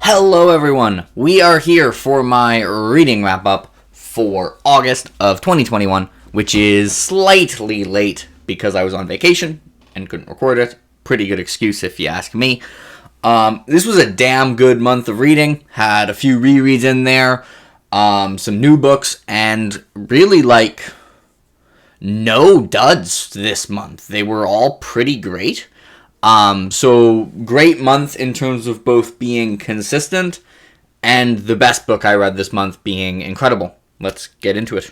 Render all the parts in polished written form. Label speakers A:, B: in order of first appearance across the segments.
A: Hello everyone, we are here for my reading wrap-up for August of 2021, which is slightly late because I was on vacation and couldn't record it. Pretty good excuse if you ask me. This was a damn good month of reading, had a few rereads in there, some new books, and really no duds this month. They were all pretty great. So great month in terms of both being consistent and the best book I read this month being incredible. Let's get into it.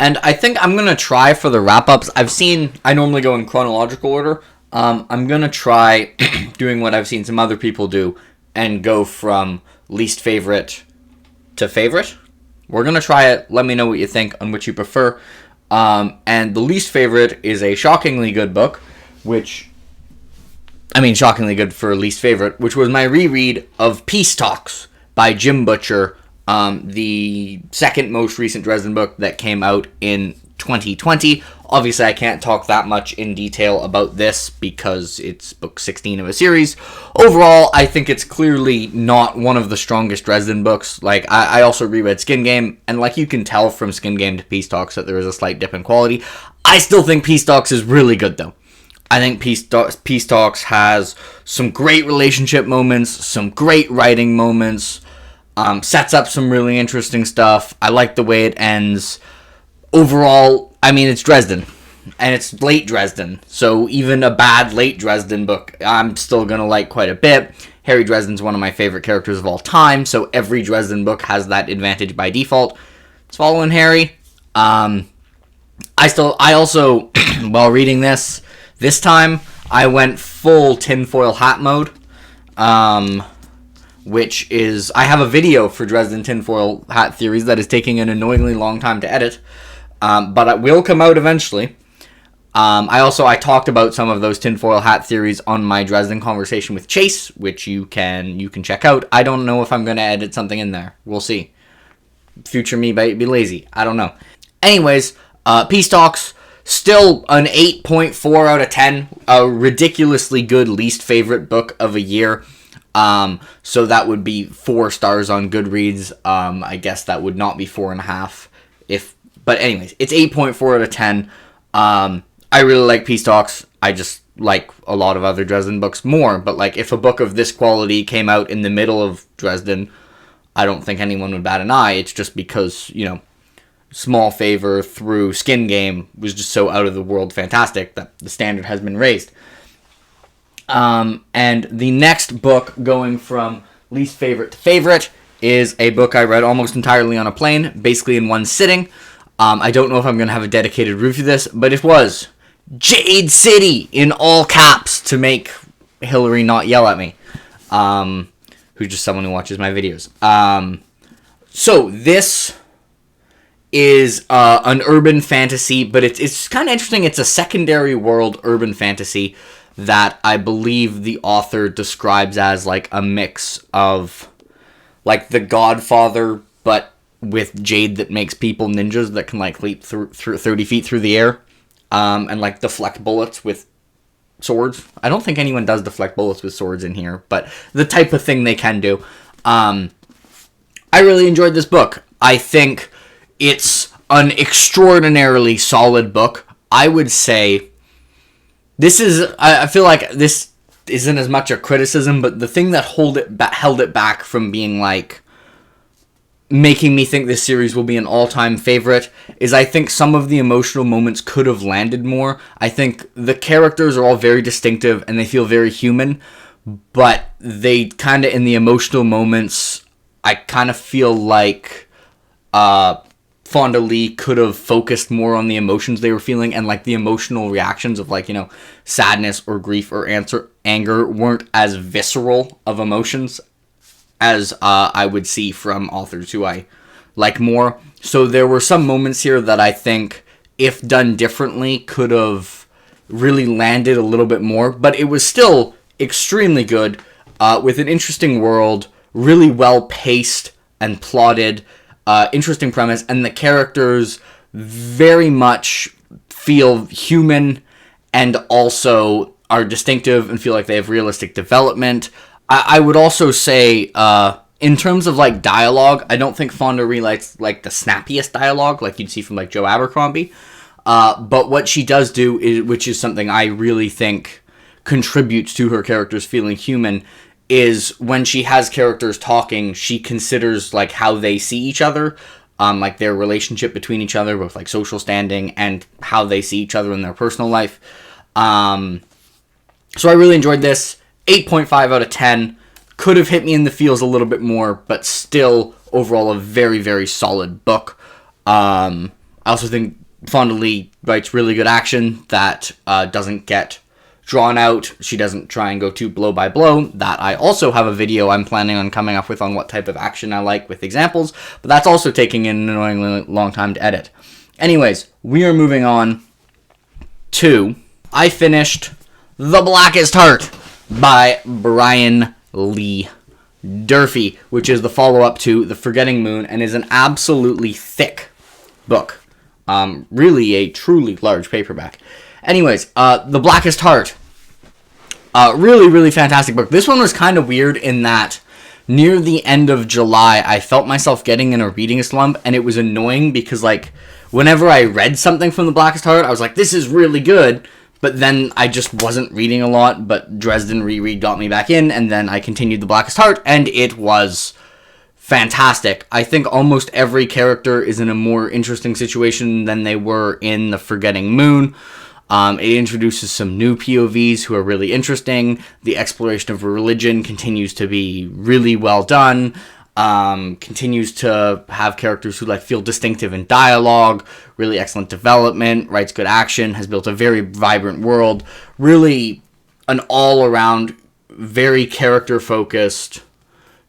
A: And I think I'm going to try for the wrap-ups. I normally go in chronological order. I'm going to try doing what I've seen some other people do and go from least favorite to favorite. We're going to try it. Let me know what you think on which you prefer. And the least favorite is a shockingly good book, shockingly good for least favorite, which was my reread of Peace Talks by Jim Butcher. The second most recent Dresden book that came out in 2020. Obviously, I can't talk that much in detail about this because it's book 16 of a series. Overall, I think it's clearly not one of the strongest Dresden books. I also reread Skin Game, and you can tell from Skin Game to Peace Talks that there is a slight dip in quality. I still think Peace Talks is really good, though. I think Peace Talks has some great relationship moments, some great writing moments, sets up some really interesting stuff. I like the way it ends. Overall, it's Dresden, and it's late Dresden, so even a bad late Dresden book, I'm still going to like quite a bit. Harry Dresden's one of my favorite characters of all time, so every Dresden book has that advantage by default. It's following Harry. I also, while reading this time, I went full tinfoil hat mode, which is, I have a video for Dresden tinfoil hat theories that is taking an annoyingly long time to edit, but it will come out eventually. I talked about some of those tinfoil hat theories on my Dresden conversation with Chase, which you can check out. I don't know if I'm going to edit something in there. We'll see. Future me might be lazy. I don't know. Anyways, Peace Talks, still an 8.4 out of 10. A ridiculously good least favorite book of a year. So that would be 4 stars on Goodreads. I guess that would not be 4.5 but anyways, it's 8.4 out of 10. I really like Peace Talks. I just like a lot of other Dresden books more, but if a book of this quality came out in the middle of Dresden, I don't think anyone would bat an eye. It's just because, Small Favor through Skin Game was just so out of the world fantastic that the standard has been raised. And the next book going from least favorite to favorite is a book I read almost entirely on a plane, basically in one sitting. I don't know if I'm going to have a dedicated review of this, but it was Jade City in all caps to make Hillary not yell at me, who's just someone who watches my videos. So this is an urban fantasy, but it's kind of interesting. It's a secondary world urban fantasy that I believe the author describes as a mix of The Godfather, but with Jade that makes people ninjas that can leap through 30 feet through the air, and deflect bullets with swords. I don't think anyone does deflect bullets with swords in here, but the type of thing they can do. I really enjoyed this book. I think it's an extraordinarily solid book. I would say I feel like this isn't as much a criticism, but the thing that held it back from being making me think this series will be an all-time favorite is I think some of the emotional moments could have landed more. I think the characters are all very distinctive and they feel very human, but they kind of, in the emotional moments, I kind of feel like Fonda Lee could have focused more on the emotions they were feeling, and the emotional reactions of sadness or grief or anger weren't as visceral of emotions as I would see from authors who I like more. So there were some moments here that I think, if done differently, could have really landed a little bit more, but it was still extremely good, with an interesting world, really well paced and plotted, interesting premise, and the characters very much feel human and also are distinctive and feel like they have realistic development. I would also say, in terms of like dialogue, I don't think Fonda Lee likes like the snappiest dialogue like you'd see from like Joe Abercrombie. But what she does do, which is something I really think contributes to her characters feeling human, is when she has characters talking, she considers like how they see each other, like their relationship between each other, both like social standing and how they see each other in their personal life. So I really enjoyed this. 8.5 out of 10. Could have hit me in the feels a little bit more, but still overall a very, very solid book. I also think Fonda Lee writes really good action that doesn't get drawn out. She doesn't try and go too blow by blow. That I also have a video I'm planning on coming up with on what type of action I like with examples, but that's also taking an annoyingly long time to edit. Anyways, we are moving on to... I finished The Blackest Heart by Brian Lee Durfee, which is the follow-up to The Forgetting Moon and is an absolutely thick book. Really a truly large paperback. Anyways, The Blackest Heart. Really, really fantastic book. This one was kind of weird in that near the end of July, I felt myself getting in a reading slump, and it was annoying because, like, whenever I read something from The Blackest Heart, I was like, this is really good, but then I just wasn't reading a lot, but Dresden Reread got me back in, and then I continued The Blackest Heart, and it was fantastic. I think almost every character is in a more interesting situation than they were in The Forgetting Moon. It introduces some new POVs who are really interesting. The exploration of religion continues to be really well done. Continues to have characters who like feel distinctive in dialogue. Really excellent development. Writes good action. Has built a very vibrant world. Really an all-around, very character-focused,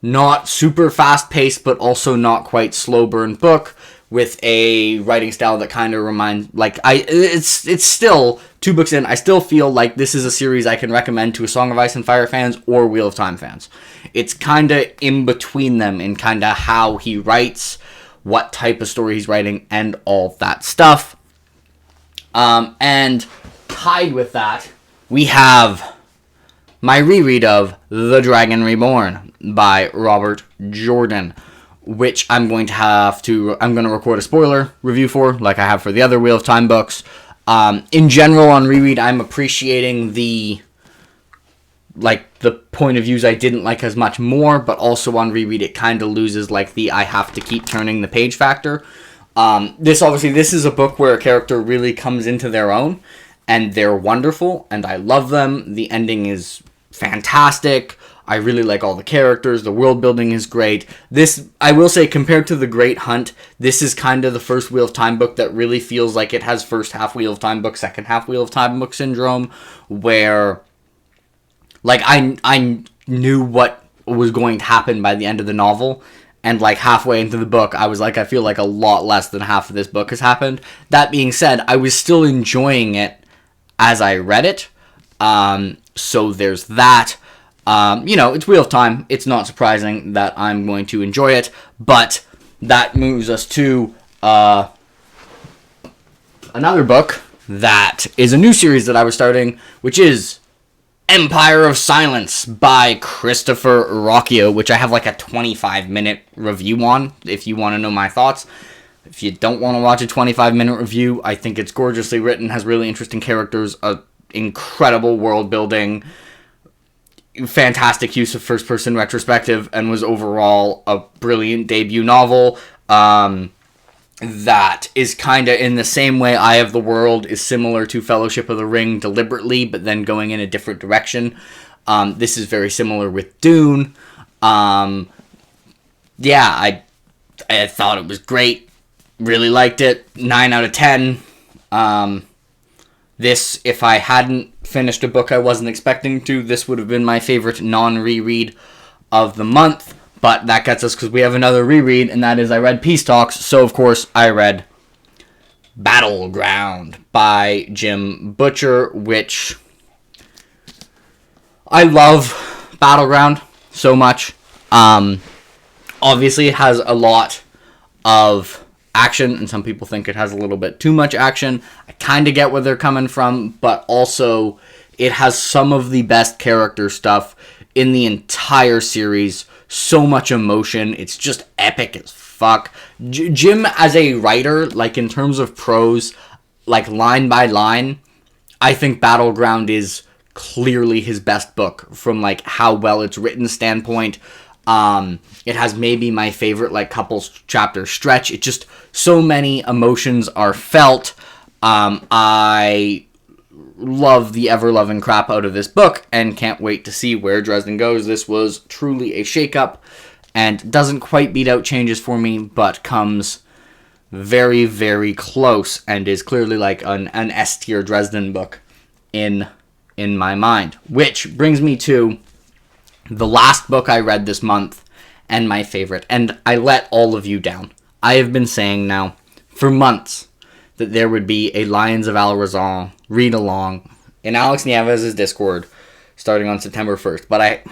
A: not super fast-paced, but also not quite slow-burn book with a writing style that kind of reminds, like, it's still 2 books in. I still feel like this is a series I can recommend to A Song of Ice and Fire fans or Wheel of Time fans. It's kind of in between them in kind of how he writes, what type of story he's writing, and all that stuff. And tied with that, we have my reread of The Dragon Reborn by Robert Jordan, which I'm going to record a spoiler review for, like I have for the other Wheel of Time books. In general, on reread, I'm appreciating the point of views I didn't like as much more, but also on reread, it kind of loses, like, the I have to keep turning the page factor. This is a book where a character really comes into their own, and they're wonderful, and I love them. The ending is fantastic. I really like all the characters. The world building is great. This, I will say, compared to The Great Hunt, this is kind of the first Wheel of Time book that really feels like it has first half Wheel of Time book, second half Wheel of Time book syndrome, where, like, I knew what was going to happen by the end of the novel, and, like, halfway into the book, I was like, I feel like a lot less than half of this book has happened. That being said, I was still enjoying it as I read it, so there's that. It's Wheel of Time. It's not surprising that I'm going to enjoy it, but that moves us to another book that is a new series that I was starting, which is Empire of Silence by Christopher Rocchio, which I have like a 25-minute review on, if you want to know my thoughts. If you don't want to watch a 25-minute review, I think it's gorgeously written, has really interesting characters, incredible world building, fantastic use of first-person retrospective, and was overall a brilliant debut novel that is kind of in the same way Eye of the World is similar to Fellowship of the Ring deliberately, but then going in a different direction. This is very similar with Dune. I thought it was great. Really liked it. 9 out of 10. This, if I hadn't finished a book I wasn't expecting to, this would have been my favorite non-reread of the month. But that gets us, because we have another reread, and that is I read Peace Talks, so of course I read Battleground by Jim Butcher, which I love Battleground so much. Obviously, it has a lot of action, and some people think it has a little bit too much action. I kind of get where they're coming from, but also it has some of the best character stuff in the entire series. So much emotion. It's just epic as fuck. Jim, as a writer, like in terms of prose, like line by line, I think Battleground is clearly his best book from like how well it's written standpoint. It has maybe my favorite like couple chapter stretch. It just, so many emotions are felt. I love the ever-loving crap out of this book and can't wait to see where Dresden goes. This was truly a shakeup and doesn't quite beat out Changes for me, but comes very, very close and is clearly like an S-tier Dresden book in my mind. Which brings me to the last book I read this month and my favorite, and I let all of you down. I have been saying now for months that there would be a Lions of al-Rassan read-along in Alex Nieves' Discord starting on September 1st, but I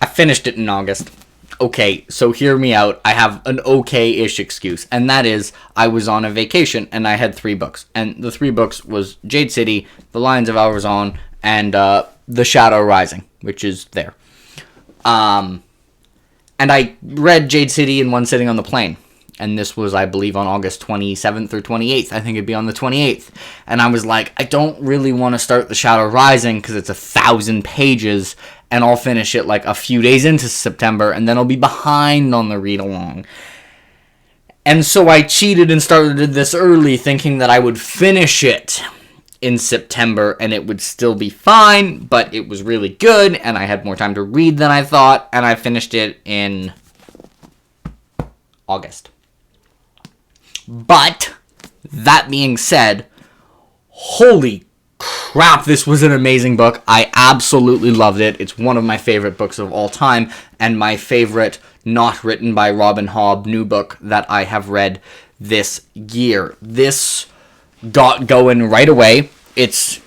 A: finished it in August. Okay, so hear me out. I have an okay-ish excuse, and that is I was on a vacation and I had 3 books, and the 3 books was Jade City, The Lions of al-Rassan, and The Shadow Rising, which is there. And I read Jade City in one sitting on the plane. And this was, I believe, on August 27th or 28th. I think it'd be on the 28th. And I was like, I don't really want to start The Shadow Rising because it's 1,000 pages. And I'll finish it like a few days into September. And then I'll be behind on the read-along. And so I cheated and started this early thinking that I would finish it in September and it would still be fine. But it was really good. And I had more time to read than I thought. And I finished it in August. But, that being said, holy crap, this was an amazing book. I absolutely loved it. It's one of my favorite books of all time, and my favorite not written by Robin Hobb new book that I have read this year. This got going right away. It's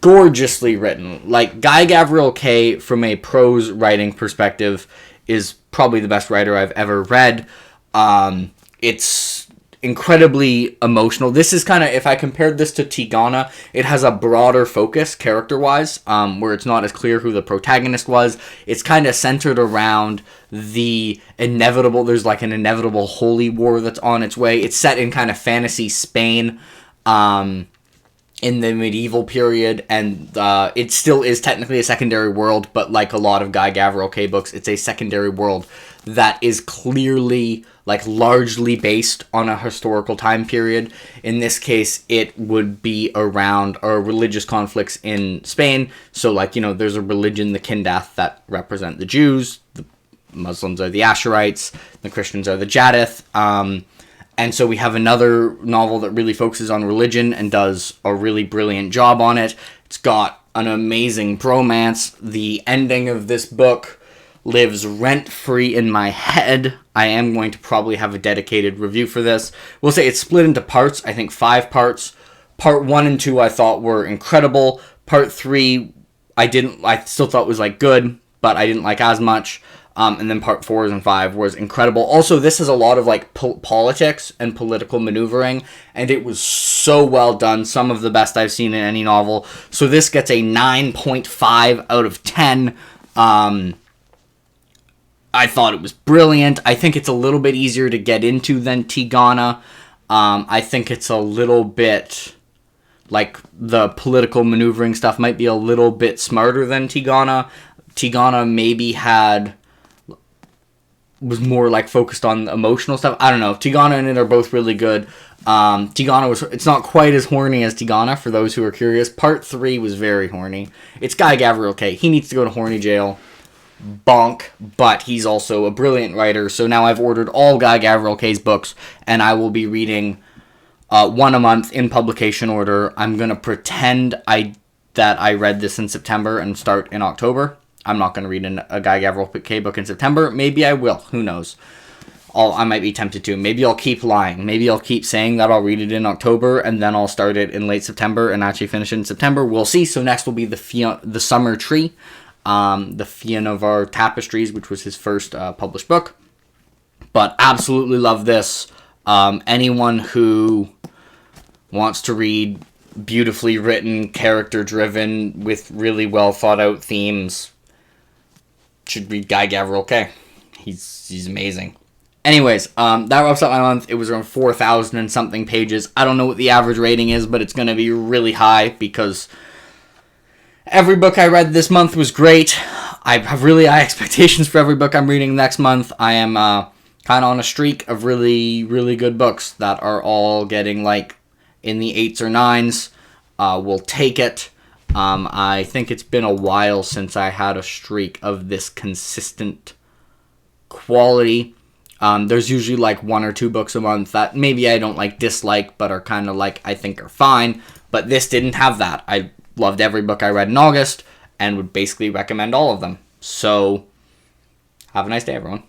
A: gorgeously written. Like, Guy Gavriel Kay, from a prose writing perspective, is probably the best writer I've ever read. It's incredibly emotional. This is kind of, if I compared this to Tigana, it has a broader focus character-wise, where it's not as clear who the protagonist was. It's kind of centered around the inevitable, there's like an inevitable holy war that's on its way. It's set in kind of fantasy Spain, in the medieval period, and it still is technically a secondary world, but like a lot of Guy Gavriel Kay books, it's a secondary world that is clearly, like, largely based on a historical time period. In this case, it would be around religious conflicts in Spain. So, like, you know, there's a religion, the Kindath, that represent the Jews, the Muslims are the Asherites, the Christians are the Jadith, and so we have another novel that really focuses on religion and does a really brilliant job on it. It's got an amazing bromance. The ending of this book lives rent-free in my head. I am going to probably have a dedicated review for this. We'll say it's split into parts, I think 5 parts. Part 1 and 2 I thought were incredible. Part 3 I still thought was like good, but I didn't like as much. And then part 4 and 5 was incredible. Also, this has a lot of like politics and political maneuvering, and it was so well done. Some of the best I've seen in any novel. So this gets a 9.5 out of 10. I thought it was brilliant. I think it's a little bit easier to get into than Tigana. I think it's a little bit, like, the political maneuvering stuff might be a little bit smarter than Tigana. Tigana maybe was more, like, focused on emotional stuff. I don't know. Tigana and it are both really good. It's not quite as horny as Tigana, for those who are curious. Part 3 was very horny. It's Guy Gavriel Kay. He needs to go to horny jail. Bonk, but he's also a brilliant writer, so now I've ordered all Guy Gavriel Kay's books, and I will be reading one a month in publication order. I'm going to pretend that I read this in September and start in October. I'm not going to read a Guy Gavriel Kay book in September. Maybe I will. Who knows? I might be tempted to. Maybe I'll keep lying. Maybe I'll keep saying that I'll read it in October, and then I'll start it in late September and actually finish it in September. We'll see. So next will be the Summer Tree, the Fionn Tapestries, which was his first published book. But absolutely love this. Anyone who wants to read beautifully written, character-driven, with really well thought-out themes should read Guy Gavriel Kay. He's amazing. Anyways, that wraps up my month. It was around 4,000 and something pages. I don't know what the average rating is, but it's going to be really high because every book I read this month was great. I have really high expectations for every book I'm reading next month. I am kind of on a streak of really, really good books that are all getting like in the 8s or 9s. We'll take it. I think it's been a while since I had a streak of this consistent quality. There's usually like 1 or 2 books a month that maybe I don't dislike, but are kind of I think are fine. But this didn't have that. I loved every book I read in August and would basically recommend all of them. So, have a nice day, everyone.